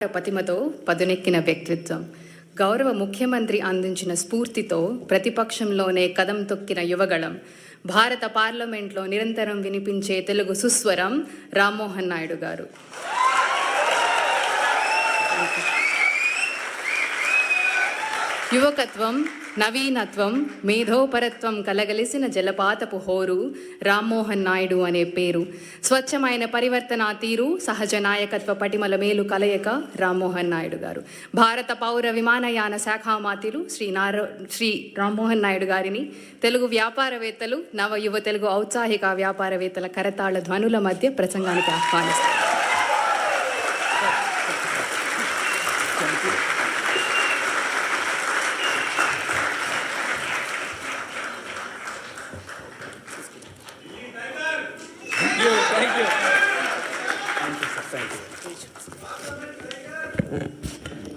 పతిమతో పదునెక్కిన వ్యక్తిత్వం, గౌరవ ముఖ్యమంత్రి అందించిన స్ఫూర్తితో ప్రతిపక్షంలోనే కదం తొక్కిన యువగళం, భారత పార్లమెంట్లో నిరంతరం వినిపించే తెలుగు సుస్వరం రామ్మోహన్ నాయుడు గారు. యువకత్వం, నవీనత్వం, మేధోపరత్వం కలగలిసిన జలపాతపు హోరు రామ్మోహన్ నాయుడు అనే పేరు. స్వచ్ఛమైన పరివర్తన తీరు, సహజ నాయకత్వ పటిమల మేలు కలయిక రామ్మోహన్ నాయుడు గారు. భారత పౌర విమానయాన శాఖ మంత్రులు శ్రీ రామ్మోహన్ నాయుడు గారిని తెలుగు వ్యాపారవేత్తలు, నవ యువ తెలుగు ఔత్సాహిక వ్యాపారవేత్తల కరతాళ ధ్వనుల మధ్య ప్రసంగానికి ఆహ్వానిస్తారు.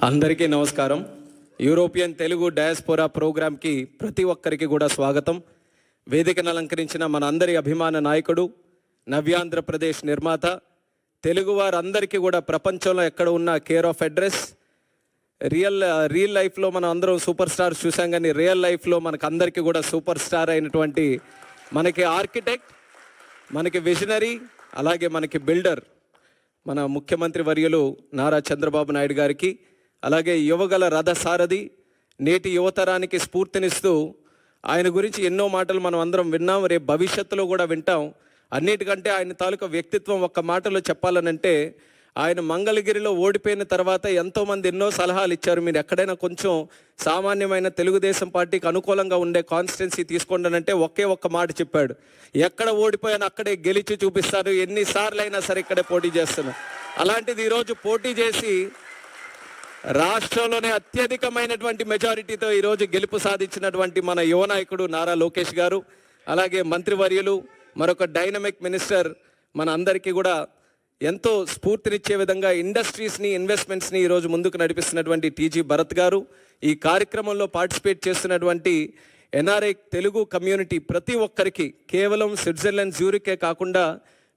అందరికీ నమస్కారం. యూరోపియన్ తెలుగు డయాస్పోరా ప్రోగ్రాంకి ప్రతి ఒక్కరికి కూడా స్వాగతం. వేదికను అలంకరించిన మన అందరి అభిమాన నాయకుడు, నవ్యాంధ్రప్రదేశ్ నిర్మాత, తెలుగు వారందరికీ కూడా ప్రపంచంలో ఎక్కడ ఉన్న కేర్ ఆఫ్ అడ్రస్. రియల్ లైఫ్లో మనం అందరం సూపర్ స్టార్స్ చూసాం, కానీ రియల్ లైఫ్లో మనకు అందరికీ కూడా సూపర్ స్టార్ అయినటువంటి మనకి ఆర్కిటెక్ట్, మనకి విజనరీ, అలాగే మనకి బిల్డర్ మన ముఖ్యమంత్రి వర్యులు నారా చంద్రబాబు నాయుడు గారికి, అలాగే యువగల రథసారథి, నేటి యువతరానికి స్ఫూర్తినిస్తూ ఆయన గురించి ఎన్నో మాటలు మనం అందరం విన్నాం, రేపు భవిష్యత్తులో కూడా వింటాం. అన్నిటికంటే ఆయన తాలూకా వ్యక్తిత్వం ఒక్క మాటలో చెప్పాలనంటే, ఆయన మంగళగిరిలో ఓడిపోయిన తర్వాత ఎంతోమంది ఎన్నో సలహాలు ఇచ్చారు. మీరు ఎక్కడైనా కొంచెం సామాన్యమైన తెలుగుదేశం పార్టీకి అనుకూలంగా ఉండే కాన్స్టిట్యున్సీ తీసుకోండి ఒకే ఒక్క మాట చెప్పాడు, ఎక్కడ ఓడిపోయాను అక్కడే గెలిచి చూపిస్తాను, ఎన్నిసార్లు అయినా సరే ఇక్కడే పోటీ చేస్తాను. అలాంటిది ఈరోజు పోటీ చేసి రాష్ట్రంలోనే అత్యధికమైనటువంటి మెజారిటీతో ఈరోజు గెలుపు సాధించినటువంటి మన యువ నాయకుడు నారా లోకేష్ గారు, అలాగే మంత్రివర్యులు, మరొక డైనమిక్ మినిస్టర్, మన అందరికీ కూడా ఎంతో స్ఫూర్తినిచ్చే విధంగా ఇండస్ట్రీస్ని, ఇన్వెస్ట్మెంట్స్ని ఈరోజు ముందుకు నడిపిస్తున్నటువంటి టీజీ భరత్ గారు, ఈ కార్యక్రమంలో పార్టిసిపేట్ చేస్తున్నటువంటి ఎన్ఆర్ఐ తెలుగు కమ్యూనిటీ ప్రతి ఒక్కరికి, కేవలం స్విట్జర్లాండ్ జ్యూరికే కాకుండా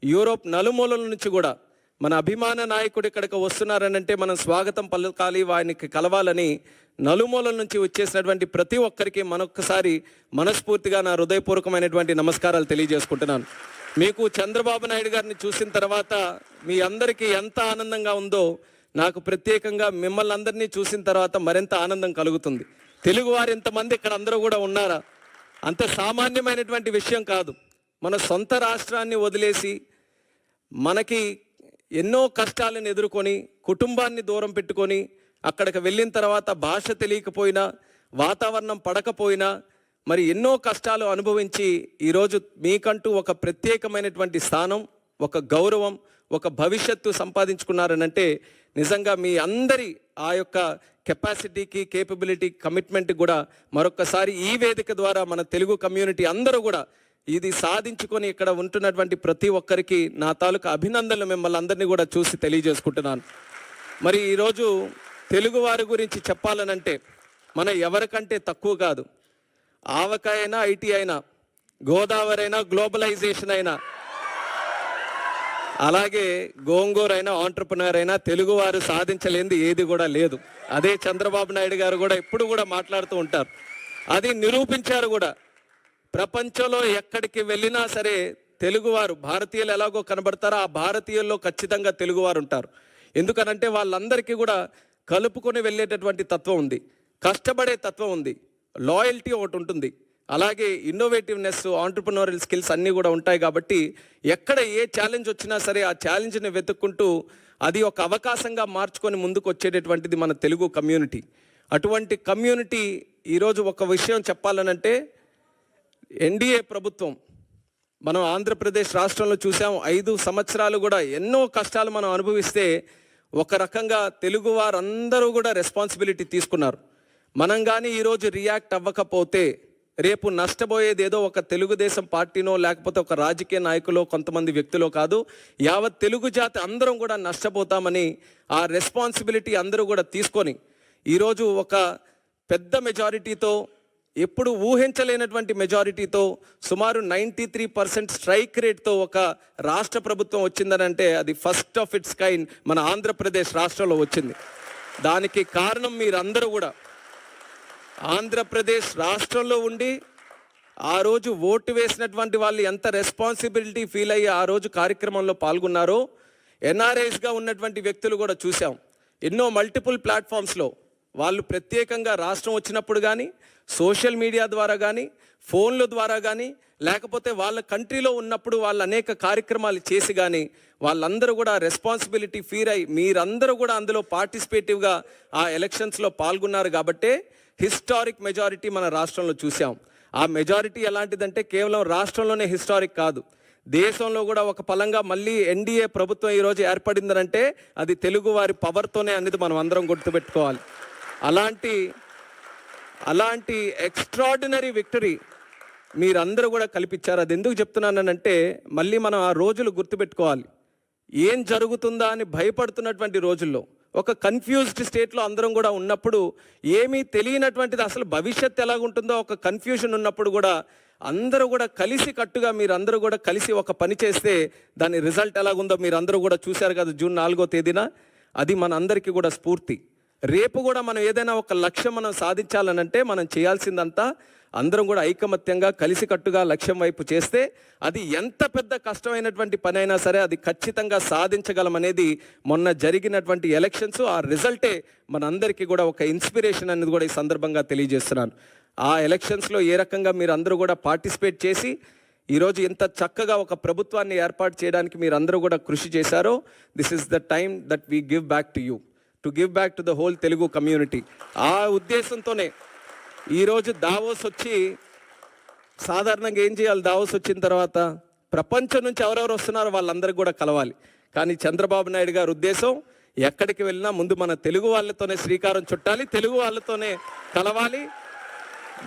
యూరోప్ నలుమూలల నుంచి కూడా మన అభిమాన నాయకుడు ఇక్కడికి వస్తున్నారనంటే మనం స్వాగతం పలకాలి, ఆయనకి కలవాలని నలుమూలల నుంచి వచ్చేసినటువంటి ప్రతి ఒక్కరికి మరొకసారి మనస్ఫూర్తిగా నా హృదయపూర్వకమైనటువంటి నమస్కారాలు తెలియజేసుకుంటున్నాను. మీకు చంద్రబాబు నాయుడు గారిని చూసిన తర్వాత మీ అందరికీ ఎంత ఆనందంగా ఉందో, నాకు ప్రత్యేకంగా మిమ్మల్ని అందరినీ చూసిన తర్వాత మరింత ఆనందం కలుగుతుంది. తెలుగువారు ఇంతమంది ఇక్కడ అందరూ కూడా ఉన్నారా, అంత సామాన్యమైనటువంటి విషయం కాదు. మన సొంత రాష్ట్రాన్ని వదిలేసి మనకి ఎన్నో కష్టాలను ఎదుర్కొని, కుటుంబాన్ని దూరం పెట్టుకొని, అక్కడికి వెళ్ళిన తర్వాత భాష తెలియకపోయినా, వాతావరణం పడకపోయినా, మరి ఎన్నో కష్టాలు అనుభవించి ఈరోజు మీకంటూ ఒక ప్రత్యేకమైనటువంటి స్థానం, ఒక గౌరవం, ఒక భవిష్యత్తు సంపాదించుకున్నారనంటే నిజంగా మీ అందరి ఆ యొక్క కెపాసిటీకి, కేపబిలిటీ, కమిట్మెంట్ కూడా మరొకసారి ఈ వేదిక ద్వారా మన తెలుగు కమ్యూనిటీ అందరూ కూడా ఇది సాధించుకొని ఇక్కడ ఉంటున్నటువంటి ప్రతి ఒక్కరికి నా తాలూకా అభినందనలు మిమ్మల్ని అందరినీ కూడా చూసి తెలియజేసుకుంటున్నాను. మరి ఈరోజు తెలుగు వారి గురించి చెప్పాలనంటే మన ఎవరికంటే తక్కువ కాదు. ఆవకాయ అయినా, ఐటీ అయినా, గోదావరి అయినా, గ్లోబలైజేషన్ అయినా, అలాగే గోంగూర అయినా, ఆంటర్ప్రినర్ అయినా తెలుగువారు సాధించలేనిది ఏది కూడా లేదు. అదే చంద్రబాబు నాయుడు గారు కూడా ఎప్పుడు కూడా మాట్లాడుతూ ఉంటారు. అది నిరూపించారు కూడా. ప్రపంచంలో ఎక్కడికి వెళ్ళినా సరే తెలుగువారు, భారతీయులు ఎలాగో కనబడతారో ఆ భారతీయుల్లో ఖచ్చితంగా తెలుగువారు ఉంటారు. ఎందుకనంటే వాళ్ళందరికీ కూడా కలుపుకొని వెళ్ళేటటువంటి తత్వం ఉంది, కష్టపడే తత్వం ఉంది, లాయల్టీ ఒకటి ఉంటుంది, అలాగే ఇన్నోవేటివ్నెస్, ఆంటర్ప్రినోరియల్ స్కిల్స్ అన్నీ కూడా ఉంటాయి. కాబట్టి ఎక్కడ ఏ ఛాలెంజ్ వచ్చినా సరే ఆ ఛాలెంజ్ని వెతుక్కుంటూ అది ఒక అవకాశంగా మార్చుకొని ముందుకు వచ్చేటటువంటిది మన తెలుగు కమ్యూనిటీ. అటువంటి కమ్యూనిటీ ఈరోజు ఒక విషయం చెప్పాలనంటే, ఎన్డీఏ ప్రభుత్వం మనం ఆంధ్రప్రదేశ్ రాష్ట్రంలో చూసాం. 5 సంవత్సరాలు కూడా ఎన్నో కష్టాలు మనం అనుభవిస్తే ఒక రకంగా తెలుగు వారందరూ కూడా రెస్పాన్సిబిలిటీ తీసుకున్నారు. మనం కానీ ఈరోజు రియాక్ట్ అవ్వకపోతే రేపు నష్టపోయేది ఏదో ఒక తెలుగుదేశం పార్టీనో లేకపోతే ఒక రాజకీయ నాయకులో, కొంతమంది వ్యక్తులో కాదు, యావత్ తెలుగు జాతి అందరం కూడా నష్టపోతామని ఆ రెస్పాన్సిబిలిటీ అందరూ కూడా తీసుకొని ఈరోజు ఒక పెద్ద మెజారిటీతో ఎప్పుడు ఊహించలేనటువంటి మెజారిటీతో సుమారు 93% స్ట్రైక్ రేట్తో ఒక రాష్ట్ర ప్రభుత్వం వచ్చిందనంటే అది ఫస్ట్ ఆఫ్ ఇట్స్ కైండ్ మన ఆంధ్రప్రదేశ్ రాష్ట్రంలో వచ్చింది. దానికి కారణం మీరందరూ కూడా ఆంధ్రప్రదేశ్ రాష్ట్రంలో ఉండి ఆ రోజు ఓటు వేసినటువంటి వాళ్ళు ఎంత రెస్పాన్సిబిలిటీ ఫీల్ అయ్యి ఆ రోజు కార్యక్రమంలో పాల్గొన్నారో ఎన్ఆర్ఐస్గా ఉన్నటువంటి వ్యక్తులు కూడా చూసాం. ఎన్నో మల్టిపుల్ ప్లాట్ఫామ్స్లో వాళ్ళు ప్రత్యేకంగా రాష్ట్రం వచ్చినప్పుడు కానీ సోషల్ మీడియా ద్వారా కానీ ఫోన్ల ద్వారా కానీ లేకపోతే వాళ్ళ కంట్రీలో ఉన్నప్పుడు వాళ్ళు అనేక కార్యక్రమాలు చేసి కానీ వాళ్ళందరూ కూడా రెస్పాన్సిబిలిటీ ఫీల్ అయ్యి మీరందరూ కూడా అందులో పార్టిసిపేటివ్గా ఆ ఎలక్షన్స్లో పాల్గొన్నారు కాబట్టే హిస్టారిక్ మెజారిటీ మన రాష్ట్రంలో చూసాం. ఆ మెజారిటీ ఎలాంటిదంటే కేవలం రాష్ట్రంలోనే హిస్టారిక్ కాదు, దేశంలో కూడా ఒక పలంగా మళ్ళీ ఎన్డీఏ ప్రభుత్వం ఈరోజు ఏర్పడిందనంటే అది తెలుగు వారి పవర్తోనే అనేది మనం అందరం గుర్తుపెట్టుకోవాలి. అలాంటి ఎక్స్ట్రాడినరీ విక్టరీ మీరందరూ కూడా కల్పించారు. అది ఎందుకు చెప్తున్నానంటే మళ్ళీ మనం ఆ రోజులు గుర్తుపెట్టుకోవాలి. ఏం జరుగుతుందా అని భయపడుతున్నటువంటి రోజుల్లో ఒక కన్ఫ్యూజ్డ్ స్టేట్లో అందరం కూడా ఉన్నప్పుడు, ఏమీ తెలియనటువంటిది అసలు భవిష్యత్తు ఎలాగుంటుందో ఒక కన్ఫ్యూజన్ ఉన్నప్పుడు కూడా అందరూ కూడా కలిసి కట్టుగా మీరందరూ కూడా కలిసి ఒక పని చేస్తే దాని రిజల్ట్ ఎలాగుందో మీరందరూ కూడా చూశారు కదా జూన్ 4వ తేదీన. అది మన అందరికీ కూడా స్ఫూర్తి. రేపు కూడా మనం ఏదైనా ఒక లక్ష్యం మనం సాధించాలనంటే మనం చేయాల్సిందంతా అందరం కూడా ఐకమత్యంగా కలిసికట్టుగా లక్ష్యం వైపు చేస్తే అది ఎంత పెద్ద కష్టమైనటువంటి పని అయినా సరే అది ఖచ్చితంగా సాధించగలమనేది మొన్న జరిగినటువంటి ఎలక్షన్స్ ఆ రిజల్టే మనందరికీ కూడా ఒక ఇన్స్పిరేషన్ అనేది కూడా ఈ సందర్భంగా తెలియజేస్తున్నాను. ఆ ఎలక్షన్స్లో ఏ రకంగా మీరు అందరూ కూడా పార్టిసిపేట్ చేసి ఈరోజు ఇంత చక్కగా ఒక ప్రభుత్వాన్ని ఏర్పాటు చేయడానికి మీరు అందరూ కూడా కృషి చేశారో this is the time that we give back to you, to give back to the whole Telugu community. ఆ ఉద్దేశంతోనే ఈరోజు దావోస్ వచ్చి సాధారణంగా ఏం చేయాలి, దావోస్ వచ్చిన తర్వాత ప్రపంచం నుంచి ఎవరెవరు వస్తున్నారో వాళ్ళందరికీ కూడా కలవాలి. కానీ చంద్రబాబు నాయుడు గారి ఉద్దేశం ఎక్కడికి వెళ్ళినా ముందు మన తెలుగు వాళ్ళతోనే శ్రీకారం చుట్టాలి, తెలుగు వాళ్ళతోనే కలవాలి.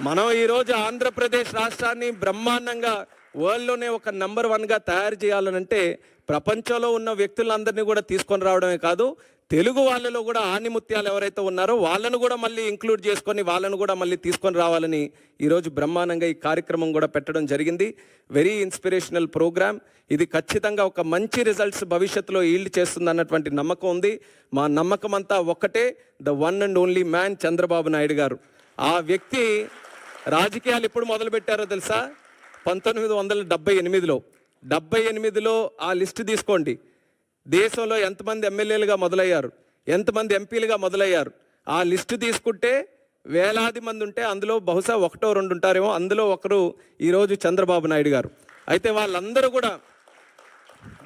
మనం ఈరోజు ఆంధ్రప్రదేశ్ రాష్ట్రాన్ని బ్రహ్మాండంగా వరల్డ్లోనే ఒక నెంబర్ 1గా తయారు చేయాలనంటే ప్రపంచంలో ఉన్న వ్యక్తులందరినీ కూడా తీసుకొని రావడమే కాదు, తెలుగు వాళ్ళలో కూడా ఆణిముత్యాలు ఎవరైతే ఉన్నారో వాళ్ళను కూడా మళ్ళీ ఇంక్లూడ్ చేసుకొని వాళ్ళను కూడా మళ్ళీ తీసుకొని రావాలని ఈరోజు బ్రహ్మాండంగా ఈ కార్యక్రమం కూడా పెట్టడం జరిగింది. Very inspirational program. ఇది ఖచ్చితంగా ఒక మంచి రిజల్ట్స్ భవిష్యత్తులో ఈల్డ్ చేస్తుంది అన్నటువంటి నమ్మకం ఉంది. మా నమ్మకం అంతా ఒక్కటే, the one and only man Chandrababu Naidu గారు. ఆ వ్యక్తి రాజకీయాలు ఎప్పుడు మొదలుపెట్టారో తెలుసా? 1978లో. 78లో ఆ లిస్టు తీసుకోండి. దేశంలో ఎంతమంది ఎమ్మెల్యేలుగా మొదలయ్యారు, ఎంతమంది ఎంపీలుగా మొదలయ్యారు ఆ లిస్టు తీసుకుంటే వేలాది మంది ఉంటే అందులో బహుశా 1-2 ఉంటారేమో. అందులో ఒకరు ఈరోజు చంద్రబాబు నాయుడు గారు. అయితే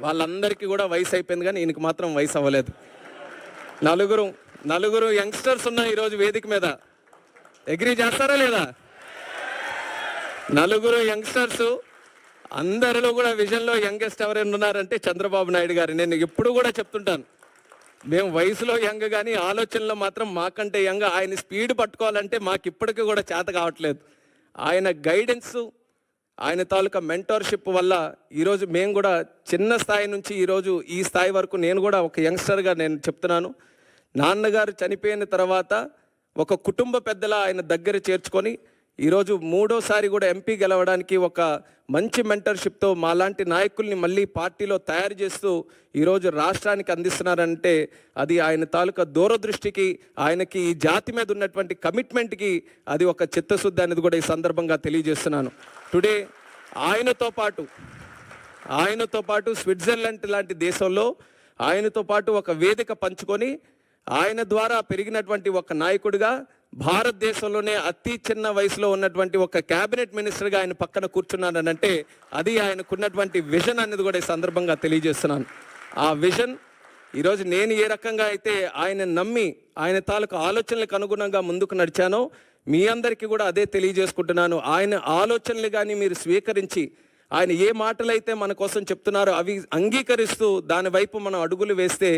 వాళ్ళందరికీ కూడా వయసు అయిపోయింది, కానీ ఈయనకి మాత్రం వయసు అవ్వలేదు. నలుగురు యంగ్స్టర్స్ ఉన్నాయి ఈరోజు వేదిక మీద. అగ్రీ చేస్తారా లేదా? నలుగురు యంగ్స్టర్స్, అందరిలో కూడా విజన్లో యంగెస్ట్ ఎవరైనా ఉన్నారంటే చంద్రబాబు నాయుడు గారు. నేను ఎప్పుడు కూడా చెప్తుంటాను, మేము వయసులో యంగ్ కానీ ఆలోచనలో మాత్రం మాకంటే యంగ్. ఆయన స్పీడ్ పట్టుకోవాలంటే మాకు ఇప్పటికీ కూడా చేత కావట్లేదు. ఆయన గైడెన్స్, ఆయన తాలూకా మెంటర్షిప్ వల్ల ఈరోజు మేము కూడా చిన్న స్థాయి నుంచి ఈరోజు ఈ స్థాయి వరకు నేను కూడా ఒక యంగ్స్టర్గా నేను చెప్తున్నాను. నాన్నగారు చనిపోయిన తర్వాత ఒక కుటుంబ పెద్దల ఆయన దగ్గర చేర్చుకొని ఈరోజు 3వసారి కూడా ఎంపీ గెలవడానికి ఒక మంచి మెంటర్షిప్తో మాలాంటి నాయకుల్ని మళ్ళీ పార్టీలో తయారు చేస్తూ ఈరోజు రాష్ట్రానికి అందిస్తున్నారంటే అది ఆయన తాలూకా దూరదృష్టికి, ఆయనకి ఈ జాతి మీద ఉన్నటువంటి కమిట్మెంట్కి అది ఒక చిత్తశుద్ధి అనేది కూడా ఈ సందర్భంగా తెలియజేస్తున్నాను. టుడే ఆయనతో పాటు స్విట్జర్లాండ్ లాంటి దేశంలో ఆయనతో పాటు ఒక వేదిక పంచుకొని ఆయన ద్వారా పెరిగినటువంటి ఒక నాయకుడిగా భారతదేశంలోనే అతి చిన్న వయసులో ఉన్నటువంటి ఒక క్యాబినెట్ మినిస్టర్గా ఆయన పక్కన కూర్చున్నానంటే అది ఆయనకున్నటువంటి విజన్ అనేది కూడా ఈ సందర్భంగా తెలియజేస్తున్నాను. ఆ విజన్ ఈరోజు నేను ఏ రకంగా అయితే ఆయన నమ్మి ఆయన తాలూకు ఆలోచనలకు అనుగుణంగా ముందుకు నడిచానో మీ అందరికీ కూడా అదే తెలియజేసుకుంటున్నాను. ఆయన ఆలోచనలు కానీ మీరు స్వీకరించి ఆయన ఏ మాటలైతే మన కోసం చెప్తున్నారో అవి అంగీకరిస్తూ దాని వైపు మనం అడుగులు వేస్తే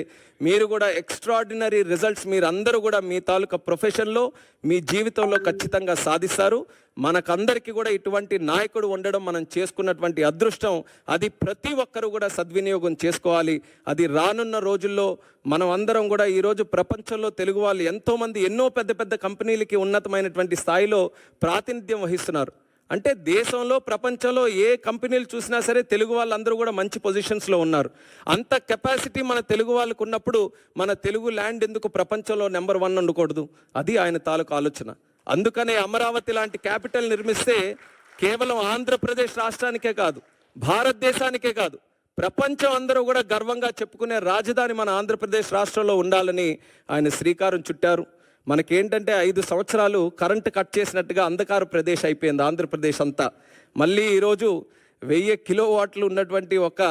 మీరు కూడా ఎక్స్ట్రాడినరీ రిజల్ట్స్ మీరు అందరూ కూడా మీ తాలూకా ప్రొఫెషన్లో మీ జీవితంలో ఖచ్చితంగా సాధిస్తారు. మనకందరికీ కూడా ఇటువంటి నాయకుడు ఉండడం మనం చేసుకున్నటువంటి అదృష్టం. అది ప్రతి ఒక్కరూ కూడా సద్వినియోగం చేసుకోవాలి. అది రానున్న రోజుల్లో మనం అందరం కూడా ఈరోజు ప్రపంచంలో తెలుగు వాళ్ళు ఎంతోమంది ఎన్నో పెద్ద పెద్ద కంపెనీలకి ఉన్నతమైనటువంటి స్థాయిలో ప్రాతినిధ్యం వహిస్తున్నారు. అంటే దేశంలో ప్రపంచంలో ఏ కంపెనీలు చూసినా సరే తెలుగు వాళ్ళందరూ కూడా మంచి పొజిషన్స్లో ఉన్నారు. అంత కెపాసిటీ మన తెలుగు వాళ్ళకు ఉన్నప్పుడు మన తెలుగు ల్యాండ్ ఎందుకు ప్రపంచంలో నెంబర్ 1 ఉండకూడదు? అది ఆయన తాలూకు ఆలోచన. అందుకనే అమరావతి లాంటి క్యాపిటల్ నిర్మిస్తే కేవలం ఆంధ్రప్రదేశ్ రాష్ట్రానికే కాదు, భారతదేశానికే కాదు, ప్రపంచం అందరూ కూడా గర్వంగా చెప్పుకునే రాజధాని మన ఆంధ్రప్రదేశ్ రాష్ట్రంలో ఉండాలని ఆయన శ్రీకారం చుట్టారు. మనకేంటంటే 5 సంవత్సరాలు కరెంటు కట్ చేసినట్టుగా అంధకార ప్రదేశ్ అయిపోయింది ఆంధ్రప్రదేశ్ అంతా. మళ్ళీ ఈరోజు 1000 కిలోవాట్లు ఉన్నటువంటి ఒక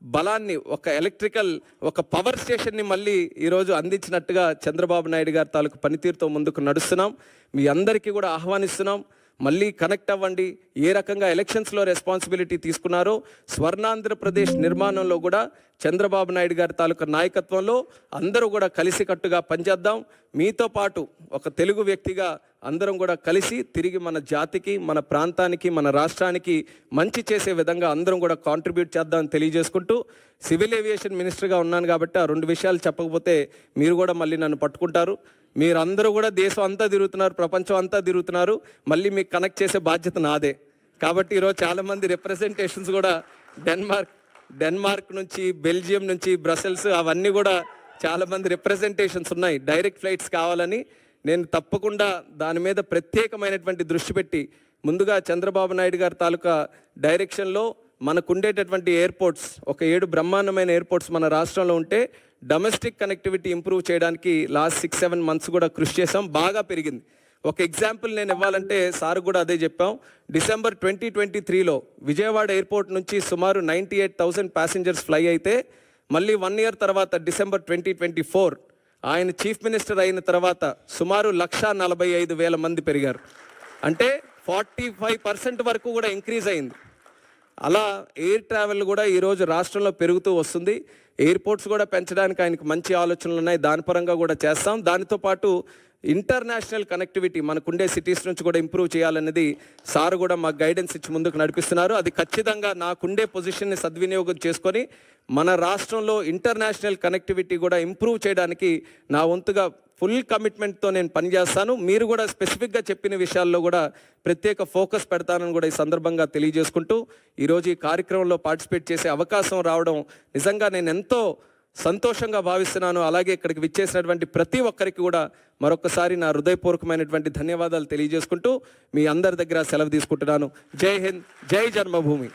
బలాన్ని, ఒక ఎలక్ట్రికల్, ఒక పవర్ స్టేషన్ని మళ్ళీ ఈరోజు అందించినట్టుగా చంద్రబాబు నాయుడు గారి తాలూకు పనితీరుతో ముందుకు నడుస్తున్నాం. మీ అందరికీ కూడా ఆహ్వానిస్తున్నాం. మళ్ళీ కనెక్ట్ అవ్వండి. ఏ రకంగా ఎలక్షన్స్లో రెస్పాన్సిబిలిటీ తీసుకున్నారో స్వర్ణాంధ్రప్రదేశ్ నిర్మాణంలో కూడా చంద్రబాబు నాయుడు గారి తాలూకా నాయకత్వంలో అందరూ కూడా కలిసికట్టుగా పనిచేద్దాం. మీతో పాటు ఒక తెలుగు వ్యక్తిగా అందరం కూడా కలిసి తిరిగి మన జాతికి, మన ప్రాంతానికి, మన రాష్ట్రానికి మంచి చేసే విధంగా అందరం కూడా కాంట్రిబ్యూట్ చేద్దామని తెలియజేసుకుంటూ, సివిల్ ఏవియేషన్ మినిస్టర్గా ఉన్నాను కాబట్టి ఆ 2 విషయాలు చెప్పకపోతే మీరు కూడా మళ్ళీ నన్ను పట్టుకుంటారు. మీరందరూ కూడా దేశం అంతా తిరుగుతున్నారు, ప్రపంచం అంతా తిరుగుతున్నారు, మళ్ళీ మీకు కనెక్ట్ చేసే బాధ్యత నాదే. కాబట్టి ఈరోజు చాలామంది రిప్రజెంటేషన్స్ కూడా డెన్మార్క్ నుంచి, బెల్జియం నుంచి, బ్రసెల్స్ అవన్నీ కూడా చాలామంది రిప్రజెంటేషన్స్ ఉన్నాయి. డైరెక్ట్ ఫ్లైట్స్ కావాలని నేను తప్పకుండా దాని మీద ప్రత్యేకమైనటువంటి దృష్టి పెట్టి ముందుగా చంద్రబాబు నాయుడు గారి తాలూకా డైరెక్షన్లో మనకుండేటటువంటి ఎయిర్పోర్ట్స్, ఒక 7 బ్రహ్మాండమైన ఎయిర్పోర్ట్స్ మన రాష్ట్రంలో ఉంటే డొమెస్టిక్ కనెక్టివిటీ ఇంప్రూవ్ చేయడానికి లాస్ట్ 6-7 మంత్స్ కూడా కృషి చేసాం. బాగా పెరిగింది. ఒక ఎగ్జాంపుల్ నేను ఇవ్వాలంటే సార్ కూడా అదే చెప్పాం. డిసెంబర్ 2023లో విజయవాడ ఎయిర్పోర్ట్ నుంచి సుమారు 98,000 ప్యాసింజర్స్ ఫ్లై అయితే మళ్ళీ 1 ఇయర్ తర్వాత డిసెంబర్ 2024 ఆయన చీఫ్ మినిస్టర్ అయిన తర్వాత సుమారు 1,45,000 మంది పెరిగారు. అంటే 45% వరకు కూడా ఇంక్రీజ్ అయింది. అలా ఎయిర్ ట్రావెల్ కూడా ఈరోజు రాష్ట్రంలో పెరుగుతూ వస్తుంది. ఎయిర్పోర్ట్స్ కూడా పెంచడానికి ఆయనకు మంచి ఆలోచనలు ఉన్నాయి. దాని పరంగా కూడా చేస్తాం. దానితో పాటు ఇంటర్నేషనల్ కనెక్టివిటీ మనకుండే సిటీస్ నుంచి కూడా ఇంప్రూవ్ చేయాలనేది సార్ కూడా మాకు గైడెన్స్ ఇచ్చి ముందుకు నడిపిస్తున్నారు. అది ఖచ్చితంగా నాకుండే పొజిషన్ని సద్వినియోగం చేసుకొని మన రాష్ట్రంలో ఇంటర్నేషనల్ కనెక్టివిటీ కూడా ఇంప్రూవ్ చేయడానికి నా వంతుగా ఫుల్ కమిట్మెంట్తో నేను పనిచేస్తాను. మీరు కూడా స్పెసిఫిక్గా చెప్పిన విషయాల్లో కూడా ప్రత్యేక ఫోకస్ పెడతానని కూడా ఈ సందర్భంగా తెలియజేసుకుంటూ ఈరోజు ఈ కార్యక్రమంలో పార్టిసిపేట్ చేసే అవకాశం రావడం నిజంగా నేను ఎంతో సంతోషంగా భావిస్తున్నాను. అలాగే ఇక్కడికి విచ్చేసినటువంటి ప్రతి ఒక్కరికి కూడా మరొకసారి నా హృదయపూర్వకమైనటువంటి ధన్యవాదాలు తెలియజేసుకుంటూ మీ అందరి దగ్గర సెలవు తీసుకుంటున్నాను. జై హింద్, జై జన్మభూమి.